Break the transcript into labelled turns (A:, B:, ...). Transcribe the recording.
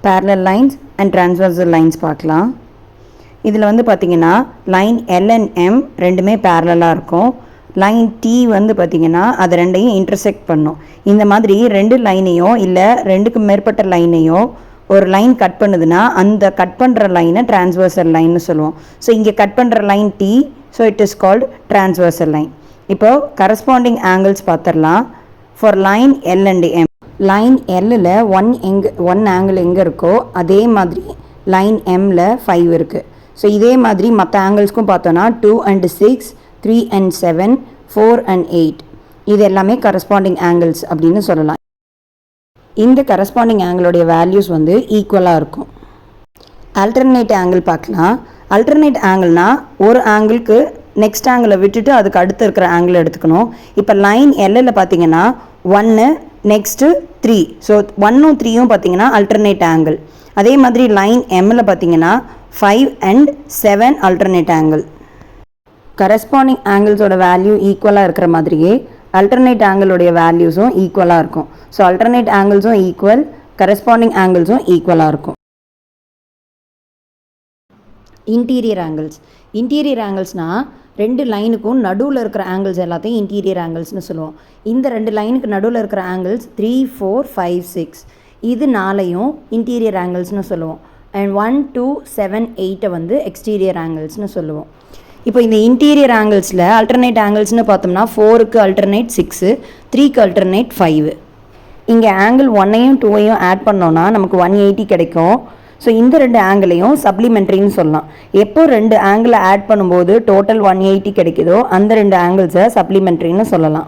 A: parallel lines and transversal lines பார்க்கலாம். இதில் வந்து பார்த்திங்கன்னா லைன் L and M ரெண்டுமே பேரலாக இருக்கும். லைன் T வந்து பார்த்திங்கன்னா அது ரெண்டையும் இன்டர்செக்ட் பண்ணும். இந்த மாதிரி ரெண்டு லைனையோ இல்லை ரெண்டுக்கு மேற்பட்ட லைனையோ ஒரு லைன் கட் பண்ணுதுன்னா அந்த கட் பண்ணுற லைனை டிரான்ஸ்வர்சல் லைன்னு சொல்லுவோம். ஸோ இங்கே கட் பண்ணுற line T, so it is called transversal line. இப்போது கரஸ்பாண்டிங் ஆங்கிள்ஸ் பார்த்துடலாம். For line L and M, line Lல் ஒன் ஆங்கிள் எங்கே இருக்கோ அதே மாதிரி லைன் Mல 5 இருக்குது. ஸோ இதே மாதிரி மற்ற ஆங்கிள்ஸ்க்கும் பார்த்தோன்னா 2 and 6, 3 and 7, 4 and 8 இது எல்லாமே கரஸ்பாண்டிங் ஆங்கிள்ஸ் அப்படின்னு சொல்லலாம். இந்த கரஸ்பாண்டிங் ஆங்கிளோடைய வேல்யூஸ் வந்து ஈக்குவலாக இருக்கும். ஆல்டர்னேட் ஆங்கிள் பார்க்கலாம். ஆல்டர்னேட் ஆங்கிள்னால் ஒரு ஆங்கிளுக்கு நெக்ஸ்ட் ஆங்கிளை விட்டுட்டு அதுக்கு அடுத்து இருக்கிற ஆங்கிள் எடுத்துக்கணும். இப்போ லைன் Lல் பார்த்தீங்கன்னா 1 நெக்ஸ்ட்டு 3, ஸோ 1ம் 3யும் பார்த்தீங்கன்னா ஆல்டர்னேட் ஆங்கிள். அதே மாதிரி லைன் Mல பார்த்தீங்கன்னா 5 and 7 ஆல்டர்னேட் ஆங்கிள். கரஸ்பாண்டிங் ஆங்கிள்ஸோட வேல்யூ ஈக்குவலாக இருக்கிற மாதிரியே அல்டர்னேட் ஆங்கிளோடைய வேல்யூஸும் ஈக்குவலாக இருக்கும். ஸோ அல்டர்னேட் ஆங்கிள்ஸும் ஈக்குவல், கரஸ்பாண்டிங் ஆங்கிள்ஸும் ஈக்குவலாக இருக்கும். Interior angles. இன்டீரியர் ஆங்கிள்ஸ்னால் ரெண்டு லைனுக்கும் நடுவில் இருக்கிற ஆங்கிள்ஸ் எல்லாத்தையும் இன்டீரியர் ஆங்கிள்ஸ்னு சொல்லுவோம். இந்த ரெண்டு லைனுக்கு நடுவில் இருக்கிற ஆங்கிள்ஸ் 3, 4, 5, 6 இது 4ஐயும் இன்டீரியர் ஆங்கிள்ஸ்னு சொல்லுவோம். அண்ட் 1, 2, 7, 8 வந்து எக்ஸ்டீரியர் ஆங்கிள்ஸ்னு சொல்லுவோம். இப்போ இந்த இன்டீரியர் ஆங்கிள்ஸில் அல்டர்னேட் ஆங்கிள்ஸ்னு பார்த்தோம்னா 4க்கு அல்டர்னேட் 6, 3க்கு அல்டர்னேட் 5. இங்கே ஆங்கிள் 1ஐயும் 2ஐயும் ஆட் பண்ணோன்னா நமக்கு 180 கிடைக்கும். ஸோ இந்த ரெண்டு ஆங்கிளையும் சப்ளிமெண்ட்ரின்னு சொல்லலாம். எப்போ ரெண்டு ஆங்கிளை ஆட் பண்ணும்போது டோட்டல் 180 கிடைக்குதோ அந்த ரெண்டு ஆங்கிள்ஸை சப்ளிமெண்ட்ரின்னு சொல்லலாம்.